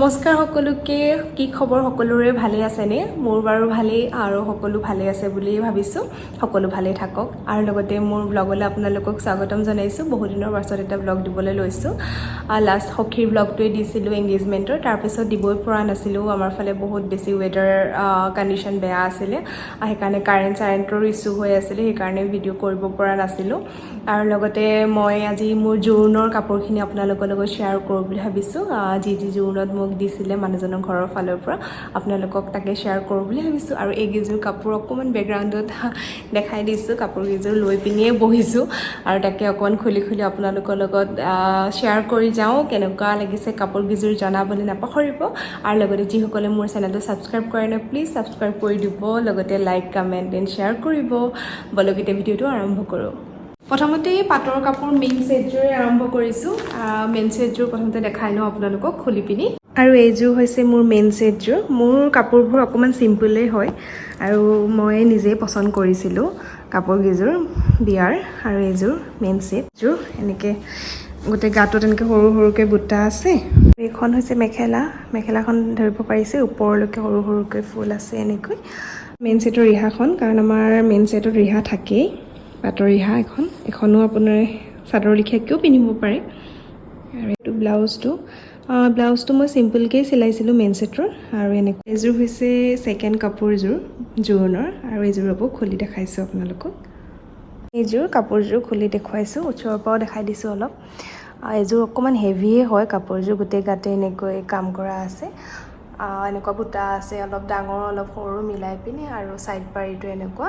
নমস্কাৰ সকলোকে কি খবৰ সকলোৰে ভালে আছেনে মোৰ বাৰু ভালেই আৰু সকলো ভালে আছে বুলি ভাবিছো সকলো ভালে থাকক আৰু লগতে মোৰ ব্লগলৈ আপোনালোকক স্বাগতম জনাইছো বহু দিনৰ পাছত এটা ব্লগ দিবলৈ লৈছো লাষ্ট হকিৰ ব্লগটোৱে দিছিলো এংগেজমেন্টৰ তাৰ পিছত দিবই পৰা নাছিলো আমাৰ ফালে বহুত বেছি ওয়েদাৰ কন্ডিশন বেয়া আছিল সেইকাৰণে কাৰেন্টৰ ইস্যু হৈ আছিল সেইকাৰণে ভিডিও কৰিব পৰা নাছিলো আৰু লগতে মই আজি মোৰ জোৰণৰ কাপোৰখিনি আপোনালোকৰ লগত শ্বেয়াৰ কৰোঁ বুলি ভাবিছো যি জোৰণত মোক দিছিলে মানুহজনৰ ঘৰৰ ফালৰ পৰা আপোনালোকক তাকে শ্বেয়াৰ কৰোঁ বুলি ভাবিছো আৰু এইকেইযোৰ কাপোৰ অকমান বেকগ্ৰাউণ্ডত দেখাই দিছো কাপোৰকেইযোৰ লৈ পিনিয়ে বহিছো আৰু তাকে অকমান খুলি আপোনালোকৰ লগত শ্বেয়াৰ কৰি যাওঁ কেনেকুৱা লাগিছে কাপোৰকেইযোৰ জনাবলৈ নাপাহৰিব আৰু লগতে যিসকলে মোৰ চেনেলটো ছাবস্ক্ৰাইব কৰে নাই প্লিজ ছাবস্ক্ৰাইব কৰি দিব লগতে লাইক কমেন্ট এণ্ড শ্বেয়াৰ কৰিব বলগতে ভিডিঅ'টো আৰম্ভ কৰোঁ প্ৰথমতে পাটৰ কাপোৰ মেইন সেটযোৰ আৰম্ভ কৰিছো মেইন সেটযোৰ প্ৰথমতে দেখাই লওঁ আপোনালোকক খুলি পিনি আৰু এইযোৰ হৈছে মোৰ মেইন সেটযোৰ মোৰ কাপোৰবোৰ অকমান সিম্পলেই হয় আৰু মই নিজে পছন্দ কৰিছিলো কাপোৰকেইযোৰ বিয়াৰ আৰু এইযোৰ মেইন সেটযোৰ এনেকে গোটে গাটোত এনেকে সৰু সৰুকে বুটা আছে এইখন হৈছে মেখেলাখন ধৰিব পাৰিছে ওপৰলৈকে সৰু সৰুকে ফুল আছে এনেকৈ মেইন সেটৰ ৰিহাখন কাৰণ আমাৰ মেইন সেটত ৰিহা থাকেই পাটৰ ৰিহা এখনো আপোনাৰ চাদৰ লিখিয়াকেও পিন্ধিব পাৰে আৰু এইটো ব্লাউজটো মই সিম্পলকে চিলাইছিলো মেইন সেটৰ আৰু এনেকৈ এইযোৰ হৈছে সেকেন্ড কাপোৰযোৰ জোৰণৰ আৰু এইযোৰ আকৌ খুলি দেখাইছো আপোনালোকক এইযোৰ কাপোৰযোৰ খুলি দেখুৱাইছো ওচৰৰ পৰাও দেখাই দিছো অলপ এইযোৰ অকমান হেভিয়ে হয় কাপোৰযোৰ গোটে গাতে এনেকৈ কাম কৰা আছে এনেকুৱা বুটা আছে অলপ ডাঙৰ অলপ সৰু মিলাই পিনি আৰু সাইড পাৰিটো এনেকুৱা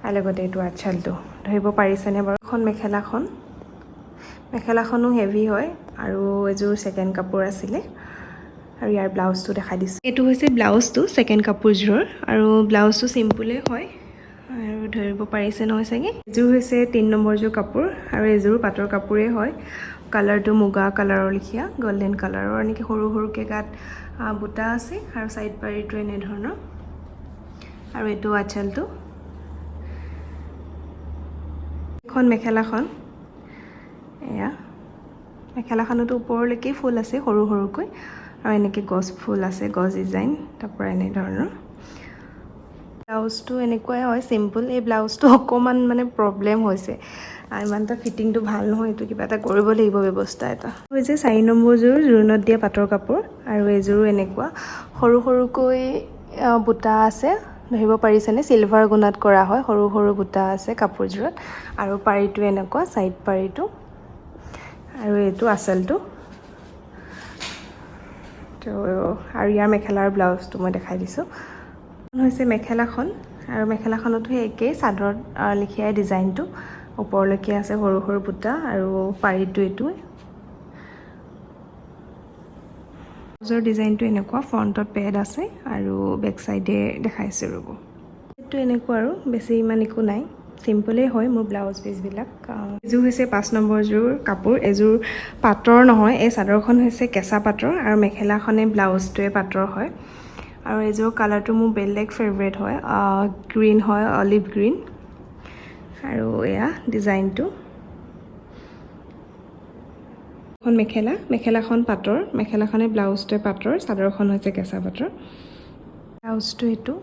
আৰু লগতে এইটো আঁচলটো ধৰিব পাৰিছেনে বাৰু এখন মেখেলাখনো হেভি হয় আৰু এযোৰ সেকেন্ড কাপোৰ আছিলে আৰু ইয়াৰ ব্লাউজটো দেখাই দিছো এইটো হৈছে ব্লাউজটো সেকেন্ড কাপোৰযোৰৰ আৰু ব্লাউজটো সিম্পলে হয় আৰু ধৰিব পাৰিছে নহয় চাগে এযোৰ হৈছে 3 নম্বৰযোৰ কাপোৰ আৰু এযোৰ পাটৰ কাপোৰে হয় কালাৰটো মুগা কালাৰৰ লিখিয়া গোল্ডেন কালাৰৰ এনেকৈ সৰু সৰুকে গাত বুটা আছে আৰু সাইড পাৰিটো এনে ধৰণৰ আৰু এইটো আঁচলটো এখন মেখেলাখন এয়া মেখেলাখনতো ওপৰলৈকে ফুল আছে সৰু সৰুকৈ আৰু এনেকৈ গছ ফুল আছে গছ ডিজাইন তাৰপৰা এনে ধৰণৰ ব্লাউজটো এনেকুৱাই হয় সিম্পল এই ব্লাউজটো অকমান মানে প্ৰবলেম হৈছে ইমানটা ফিটিংটো ভাল নহয় এইটো কিবা এটা কৰিব লাগিব ব্যৱস্থা এটা হৈছে 4 নম্বৰযোৰ জোৰণত দিয়া পাটৰ কাপোৰ আৰু এইযোৰো এনেকুৱা সৰু সৰুকৈ বুটা আছে ধৰিব পাৰিছেনে সিলভাৰ গুণাত কৰা হয় সৰু সৰু বুটা আছে কাপোৰযোৰত আৰু পাৰিটো এনেকুৱা সাইড পাৰিটো আৰু এইটো আঁচলটো তো আৰু ইয়াৰ মেখেলাৰ ব্লাউজটো মই দেখাই দিছো হৈছে মেখেলাখন আৰু মেখেলাখনতো একেই চাদৰ লিখিয়াই ডিজাইনটো ওপৰলৈকে আছে সৰু সৰু বুটা আৰু পাৰিটো এইটো ব্লাউজৰ ডিজাইনটো এনেকুৱা ফ্ৰণ্টত পেড আছে আৰু বেক সাইডে দেখাইছো ৰব এইটো এনেকুৱা আৰু বেছি ইমান একো নাই সিম্পলে হয় মোৰ ব্লাউজ পিচবিলাক এযোৰ হৈছে 5 নম্বৰযোৰ কাপোৰ এযোৰ পাটৰ নহয় এই চাদৰখন হৈছে কেঁচা পাটৰ আৰু মেখেলাখনে ব্লাউজটোৱে পাটৰ হয় আৰু এযোৰ কালাৰটো মোৰ বেলেগ ফেভাৰিট হয় গ্ৰীন হয় অলিভ গ্ৰীন আৰু এয়া ডিজাইনটো এখন মেখেলাখন পাটৰ মেখেলাখনে ব্লাউজটোৱে পাটৰ চাদৰখন হৈছে কেঁচা পাটৰ ব্লাউজটো এইটো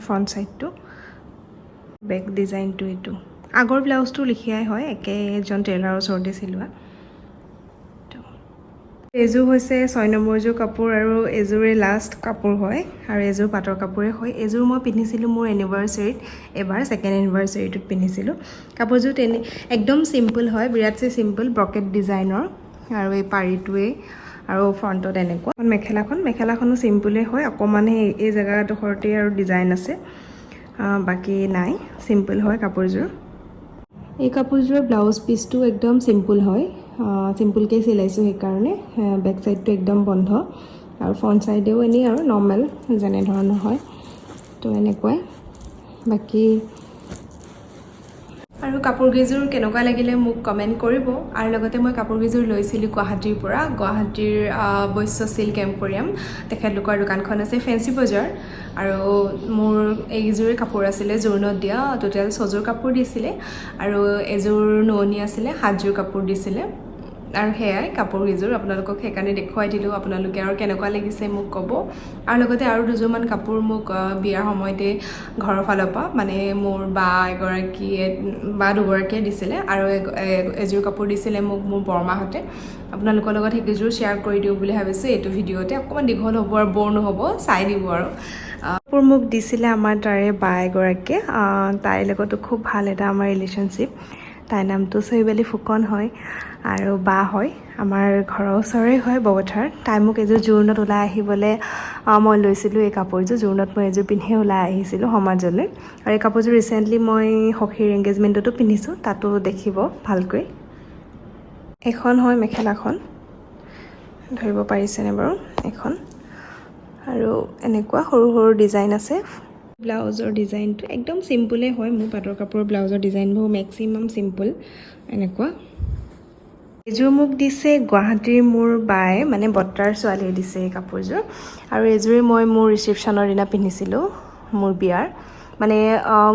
ফ্ৰণ্ট সাইডটো বেক ডিজাইনটো এইটো আগৰ ব্লাউজটো লিখিয়াই হয় একেজন টেইলাৰৰ ওচৰতে চিলোৱা এযোৰ হৈছে 6 নম্বৰযোৰ কাপোৰ আৰু এযোৰে লাষ্ট কাপোৰ হয় আৰু এযোৰ পাটৰ কাপোৰে হয় এযোৰ মই পিন্ধিছিলো মোৰ এনিভাৰ্সাৰীত এবাৰ সেকেন্ড এনিভাৰ্সাৰীটোত পিন্ধিছিলো কাপোৰযোৰ একদম সিম্পল হয় বিৰাটছে সিম্পল ব্ৰকেট ডিজাইনৰ আৰু এই পাৰিটোৱে আৰু ফ্ৰণ্টত এনেকুৱা মেখেলাখনো সিম্পলে হয় অকমান এই জায়গাডোখৰতে আৰু ডিজাইন আছে বাকি নাই সিম্পল হয় কাপোৰযোৰ এই কাপোৰযোৰৰ ব্লাউজ পিচটো একদম সিম্পল হয় সিম্পলকে চিলাইছো সেইকাৰণে বেক সাইডটো একদম বন্ধ আৰু ফ্ৰণ্ট সাইডেও এনেই আৰু নৰ্মেল যেনে ধৰণৰ হয় তো এনেকুৱাই বাকি আৰু কাপোৰকেইযোৰ কেনেকুৱা লাগিলে মোক কমেন্ট কৰিব আৰু লগতে মই কাপোৰকেইযোৰ লৈছিলো গুৱাহাটীৰ পৰা গুৱাহাটীৰ বৈশ্য সিল্ক এম্পোৰিয়াম তেখেতলোকৰ দোকানখন আছে ফেন্সি বজাৰ আৰু মোৰ এইযোৰ কাপোৰ আছিল জোৰণত দিয়া টোটাল 6যোৰ কাপোৰ দিছিলে আৰু এযোৰ নোনি আছিল 7যোৰ কাপোৰ দিছিলে আৰু সেয়াই কাপোৰকেইযোৰ আপোনালোকক সেইকাৰণে দেখুৱাই দিলোঁ আপোনালোকে আৰু কেনেকুৱা লাগিছে মোক ক'ব আৰু লগতে আৰু দুযোৰমান কাপোৰ মোক বিয়াৰ সময়তে ঘৰৰ ফালৰ পৰা মানে মোৰ বা দুগৰাকীয়ে দিছিলে আৰু এযোৰ কাপোৰ দিছিলে মোক মোৰ বৰমাহঁতে আপোনালোকৰ লগত সেইকেইযোৰ শ্বেয়াৰ কৰি দিওঁ বুলি ভাবিছোঁ এইটো ভিডিঅ'তে অকণমান দীঘল হ'ব আৰু বৰ নহ'ব চাই দিব আৰু কাপোৰ মোক দিছিলে আমাৰ তাৰে বা এগৰাকীয়ে তাইৰ লগতো খুব ভাল এটা আমাৰ ৰিলেশ্যনশ্বিপ তাইৰ নামটো চৈবালী ফুকন হয় আৰু বা হয় আমাৰ ঘৰৰ ওচৰৰে হয় বগথাৰ তাই মোক এযোৰ জোৰোণত ওলাই আহিবলৈ মই লৈছিলোঁ এই কাপোৰযোৰ জোৰোণত মই এযোৰ পিন্ধিয়ে ওলাই আহিছিলোঁ সমাজলৈ আৰু এই কাপোৰযোৰ ৰিচেণ্টলি মই সখীৰ এংগেজমেণ্টতো পিন্ধিছোঁ তাতো দেখিব ভালকৈ এখন হয় মেখেলাখন ধৰিব পাৰিছেনে বাৰু এখন আৰু এনেকুৱা সৰু সৰু ডিজাইন আছে ব্লাউজৰ ডিজাইনটো একদম চিম্পুলেই হয় মোৰ পাটৰ কাপোৰৰ ব্লাউজৰ ডিজাইনবোৰ মেক্সিমাম চিম্পুল এনেকুৱা এযোৰ মোক দিছে গুৱাহাটীৰ মোৰ বায়ে মানে বৰ্তাৰ ছোৱালীয়ে দিছে এই কাপোৰযোৰ আৰু এযোৰে মই মোৰ ৰিচিপশ্যনৰ দিনা পিন্ধিছিলোঁ মোৰ বিয়াৰ মানে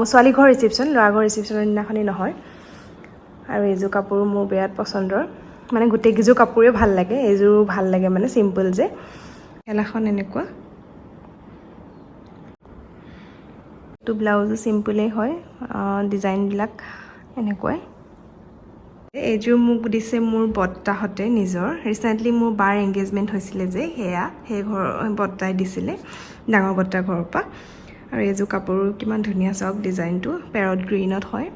ছোৱালী ঘৰ ৰিচিপশ্যন ল'ৰা ঘৰ ৰিচিপশ্যনৰ দিনাখনেই নহয় আৰু এইযোৰ কাপোৰ মোৰ বিৰাট পচন্দৰ মানে গোটেইকেইযোৰ কাপোৰেই ভাল লাগে এইযোৰো ভাল লাগে মানে চিম্পুল যে মেখেলাখন এনেকুৱা এইটো ব্লাউজো চিম্পুলেই হয় ডিজাইনবিলাক এনেকুৱাই এইযোৰ মোক দিছে মোৰ বৰ্তাহঁতে নিজৰ ৰিচেণ্টলি মোৰ বাৰ এংগেজমেণ্ট হৈছিলে যে সেই ঘৰ বৰ্তাই দিছিলে ডাঙৰ বৰ্তাৰ ঘৰৰ পৰা আৰু এইযোৰ কাপোৰ কিমান ধুনীয়া চাওক ডিজাইনটো পেৰট গ্ৰীণত হয়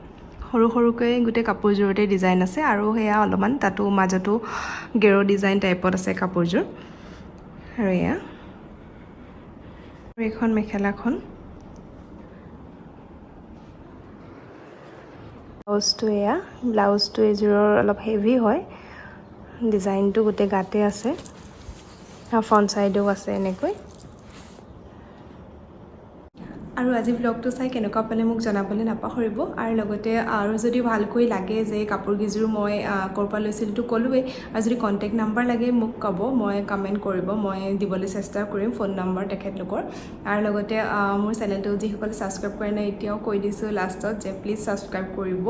সৰু সৰুকৈ গোটেই কাপোৰযোৰতে ডিজাইন আছে আৰু সেয়া অলপমান তাতো মাজতো গেৰ ডিজাইন টাইপত আছে কাপোৰযোৰ আৰু এয়া আৰু এইখন মেখেলাখন ব্লাউজটো এযোৰৰ অলপ হেভি হয় ডিজাইনটো গোটেই গাতে আছে ফ্ৰণ্ট চাইডেও আছে এনেকৈ আৰু আজি ব্লগটো চাই কেনেকুৱা পালে মোক জনাবলৈ নাপাহৰিব আৰু লগতে আৰু যদি ভালকৈ লাগে যে কাপোৰকেইযোৰ মই ক'ৰ পৰা লৈছিলোঁতো ক'লোৱেই আৰু যদি কণ্টেক্ট নাম্বাৰ লাগে মোক ক'ব মই কমেণ্ট কৰিব মই দিবলৈ চেষ্টা কৰিম ফোন নম্বৰ তেখেতলোকৰ আৰু লগতে মোৰ চেনেলটো যিসকলে ছাবস্ক্ৰাইব কৰে নাই এতিয়াও কৈ দিছোঁ লাষ্টত যে প্লিজ ছাবস্ক্ৰাইব কৰিব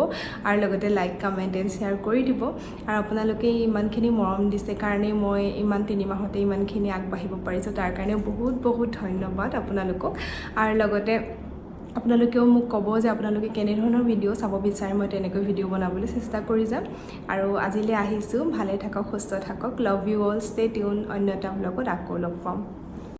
আৰু লগতে লাইক কমেণ্ট এণ্ড শ্বেয়াৰ কৰি দিব আৰু আপোনালোকে ইমানখিনি মৰম দিছে কাৰণে মই ইমান 3 মাহতে ইমানখিনি আগবাঢ়িব পাৰিছোঁ তাৰ কাৰণে বহুত বহুত ধন্যবাদ আপোনালোকক আৰু লগতে আপোনালোকেও মোক ক'ব যে আপোনালোকে কেনেধৰণৰ ভিডিঅ' চাব বিচাৰে মই তেনেকৈ ভিডিঅ' বনাবলৈ চেষ্টা কৰি যাম আৰু আজিলৈ আহিছোঁ ভালে থাকক সুস্থ থাকক love you all stay tune অন্য এটা ব্লগত আকৌ লগ পাম